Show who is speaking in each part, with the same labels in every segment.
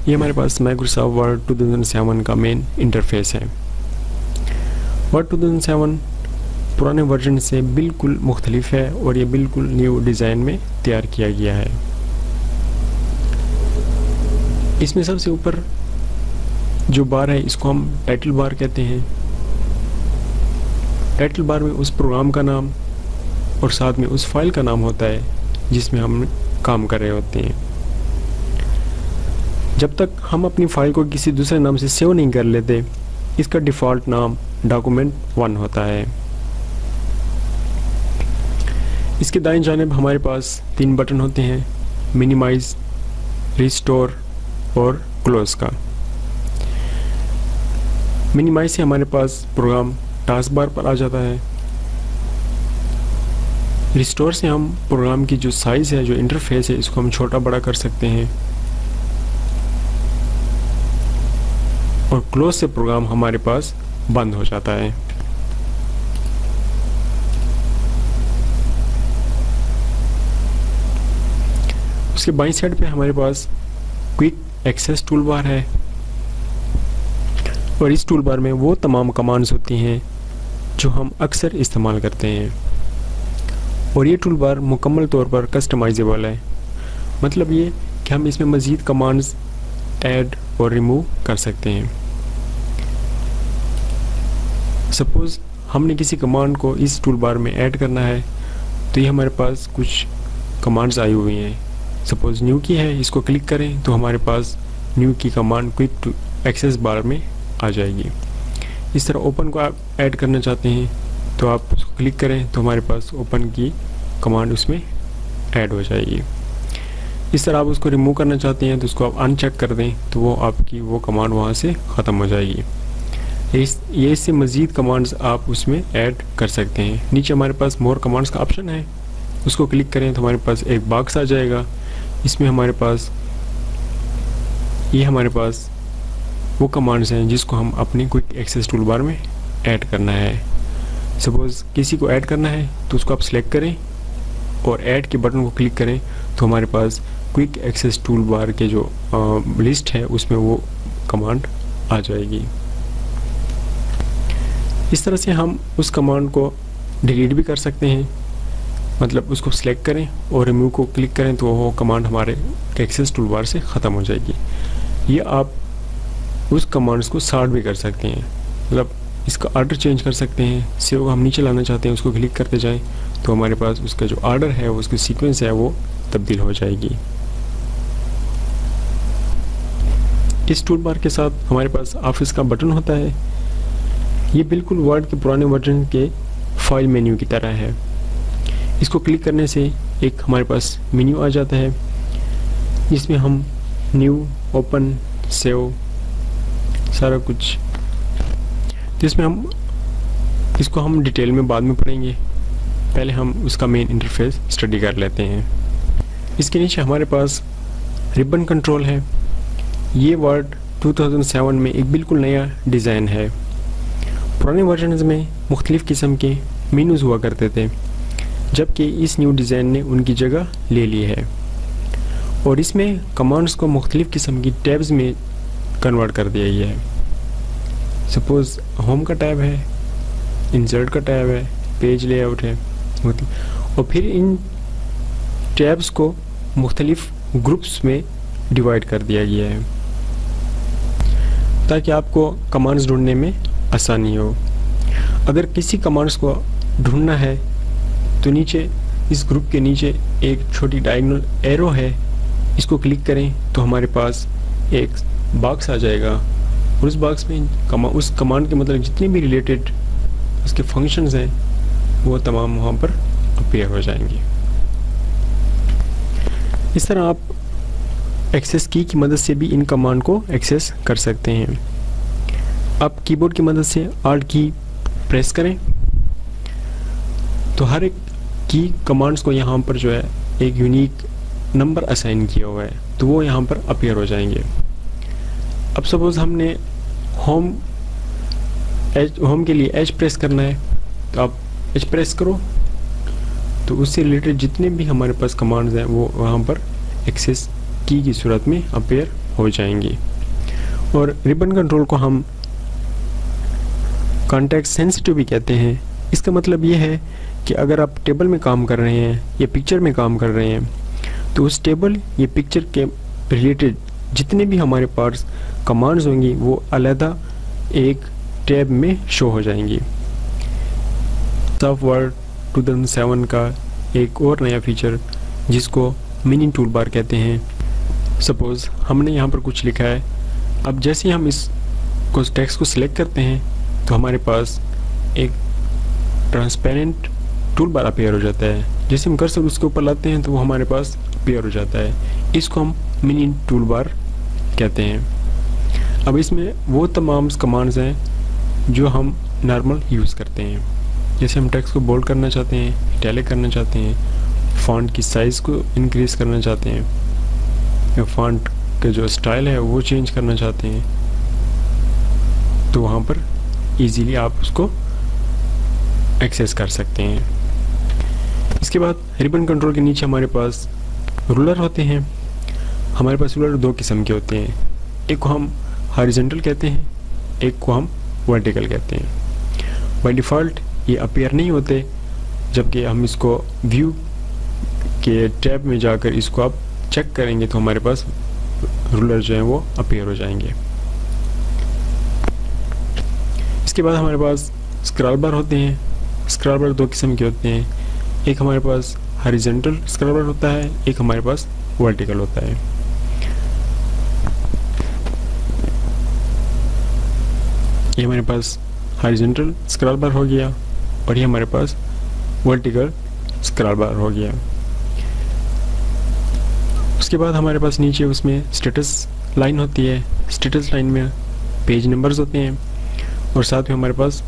Speaker 1: ये हमारे पास Microsoft word 2007 का मेन इंटरफेस है। वर्ड 2007 पुराने वर्जन से बिल्कुल मुख्तलिफ है और ये बिल्कुल न्यू डिज़ाइन में तैयार किया गया है। इसमें सबसे ऊपर जो बार है इसको हम टाइटल बार कहते हैं। टाइटल बार में उस प्रोग्राम का नाम और साथ में उस फाइल का नाम होता है जिसमें हम काम कर रहे होते हैं। जब तक हम अपनी फाइल को किसी दूसरे नाम से सेव नहीं कर लेते, इसका डिफ़ॉल्ट नाम document1 होता है। इसके दाईं जानिब हमारे पास 3 बटन होते हैं, मिनिमाइज, रिस्टोर और क्लोज का। मिनिमाइज से हमारे पास प्रोग्राम टास्क बार पर आ जाता है। रिस्टोर से हम प्रोग्राम की जो साइज़ है, जो इंटरफेस है, इसको हम छोटा बड़ा कर सकते हैं। और क्लोज से प्रोग्राम हमारे पास बंद हो जाता है। उसके बाईं साइड पे हमारे पास क्विक एक्सेस टूल बार है और इस टूल बार में वो तमाम कमांड्स होती हैं जो हम अक्सर इस्तेमाल करते हैं। और ये टूल बार मुकम्मल तौर पर कस्टमाइजेबल है, मतलब ये कि हम इसमें मज़ीद कमांड्स ऐड और रिमूव कर सकते हैं। सपोज़ हमने किसी कमांड को इस टूल बार में ऐड करना है तो ये हमारे पास कुछ कमांड्स आई हुई हैं। सपोज़ न्यू की है, इसको क्लिक करें तो हमारे पास न्यू की कमांड क्विक टू एक्सेस बार में आ जाएगी। इस तरह ओपन को आप ऐड करना चाहते हैं तो आप उसको क्लिक करें तो हमारे पास ओपन की कमांड उसमें ऐड हो जाएगी। इस तरह आप उसको रिमूव करना चाहते हैं तो उसको आप अनचेक कर दें तो वो आपकी वो कमांड वहाँ से ख़त्म हो जाएगी। ये इससे मज़ीद कमांड्स आप उसमें ऐड कर सकते हैं। नीचे हमारे पास मोर कमांड्स का ऑप्शन है, उसको क्लिक करें तो हमारे पास एक बॉक्स आ जाएगा। इसमें हमारे पास वो कमांड्स हैं जिसको हम अपनी क्विक एक्सेस टूल बार में ऐड करना है। सपोज़ किसी को ऐड करना है तो उसको आप सिलेक्ट करें और ऐड के बटन को क्लिक करें तो हमारे पास क्विक एक्सेस टूल बार के जो लिस्ट है उसमें वो कमांड आ जाएगी। इस तरह से हम उस कमांड को डिलीट भी कर सकते हैं, मतलब उसको सिलेक्ट करें और रिमूव को क्लिक करें तो वो कमांड हमारे एक्सेस टूल बार से ख़त्म हो जाएगी। ये आप उस कमांड्स को सॉर्ट भी कर सकते हैं, मतलब इसका ऑर्डर चेंज कर सकते हैं। सेव हम नीचे लाना चाहते हैं, उसको क्लिक करते जाएं तो हमारे पास उसका जो ऑर्डर है, उसकी सीक्वेंस है, वो तब्दील हो जाएगी। इस टूल बार के साथ हमारे पास ऑफिस का बटन होता है। ये बिल्कुल वर्ड के पुराने वर्जन के फाइल मेन्यू की तरह है। इसको क्लिक करने से एक हमारे पास मेन्यू आ जाता है जिसमें हम न्यू, ओपन, सेव सारा कुछ, जिसमें हम इसको हम डिटेल में बाद में पढ़ेंगे। पहले हम उसका मेन इंटरफेस स्टडी कर लेते हैं। इसके नीचे हमारे पास रिबन कंट्रोल है। ये वर्ड 2007 में एक बिल्कुल नया डिज़ाइन है। पुराने वर्जन में मुख्तलिफ़ किस्म के मेनूज़ हुआ करते थे, जबकि इस न्यू डिज़ाइन ने उनकी जगह ले ली है और इसमें कमांड्स को मुख्तलिफ़ किस्म की टैब्स में कन्वर्ट कर दिया गया है। सपोज़ होम का टैब है, इंसर्ट का टैब है, पेज लेआउट है, और फिर इन टैब्स को मुख्तलिफ़ ग्रुप्स में डिवाइड कर दिया गया है ताकि आपको कमांड्स ढूंढने में आसानी हो। अगर किसी कमांड्स को ढूंढना है तो नीचे इस ग्रुप के नीचे एक छोटी डायगोनल एरो है, इसको क्लिक करें तो हमारे पास एक बॉक्स आ जाएगा और उस बॉक्स में उस कमांड के मतलब जितने भी रिलेटेड उसके फंक्शंस हैं वो तमाम वहाँ पर अपीयर हो जाएंगे। इस तरह आप एक्सेस की मदद से भी इन कमांड को एक्सेस कर सकते हैं। आप कीबोर्ड की मदद से ऑल्ट की प्रेस करें तो हर एक की कमांड्स को यहाँ पर जो है एक यूनिक नंबर असाइन किया हुआ है तो वो यहाँ पर अपीयर हो जाएंगे। अब सपोज़ हमने होम के लिए एच प्रेस करना है तो आप एच प्रेस करो तो उससे रिलेटेड जितने भी हमारे पास कमांड्स हैं वो वहाँ पर एक्सेस की सूरत में अपीयर हो जाएंगी। और रिबन कंट्रोल को हम कॉन्टेक्स्ट सेंसिटिव भी कहते हैं। इसका मतलब ये है कि अगर आप टेबल में काम कर रहे हैं या पिक्चर में काम कर रहे हैं तो उस टेबल या पिक्चर के रिलेटेड जितने भी हमारे पास कमांड्स होंगी वो अलग एक टैब में शो हो जाएंगी। सॉफ्ट वर्ड 2007 का एक और नया फीचर जिसको मिनी टूल बार कहते हैं। सपोज़ हमने यहाँ पर कुछ लिखा है, अब जैसे ही हम इस टेक्स्ट को सिलेक्ट करते हैं तो हमारे पास एक ट्रांसपेरेंट टूल बार अपीयर हो जाता है। जैसे हम कर्सर उसके ऊपर लाते हैं तो वो हमारे पास अपीयर हो जाता है। इसको हम मिनी टूल बार कहते हैं। अब इसमें वो तमाम कमांड्स हैं जो हम नॉर्मल यूज़ करते हैं। जैसे हम टेक्स्ट को बोल्ड करना चाहते हैं, इटैलिक करना चाहते हैं, फॉन्ट की साइज़ को इंक्रीज़ करना चाहते हैं, या फॉन्ट का जो स्टाइल है वो चेंज करना चाहते हैं, तो वहाँ पर इजीली आप उसको एक्सेस कर सकते हैं। इसके बाद रिबन कंट्रोल के नीचे हमारे पास रूलर होते हैं। हमारे पास रूलर दो किस्म के होते हैं, एक को हम हॉरिजॉन्टल कहते हैं, एक को हम वर्टिकल कहते हैं। बाय डिफ़ॉल्ट ये अपीयर नहीं होते, जबकि हम इसको व्यू के टैब में जाकर इसको आप चेक करेंगे तो हमारे पास रूलर जो हैं वो अपीयर हो जाएंगे। इसके बाद हमारे पास स्क्रॉल बार होते हैं। स्क्रॉल बार दो किस्म के होते हैं, एक हमारे पास हॉरिजॉन्टल स्क्रॉल बार होता है, एक हमारे पास वर्टिकल होता है। ये हमारे पास हॉरिजॉन्टल स्क्रॉल बार हो गया और ये हमारे पास वर्टिकल स्क्रॉल बार हो गया। उसके बाद हमारे पास नीचे उसमें स्टेटस लाइन होती है। स्टेटस लाइन में पेज नंबर्स होते हैं और साथ में हमारे पास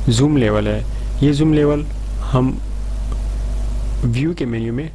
Speaker 1: जूम लेवल है। ये जूम लेवल हम व्यू के मेन्यू में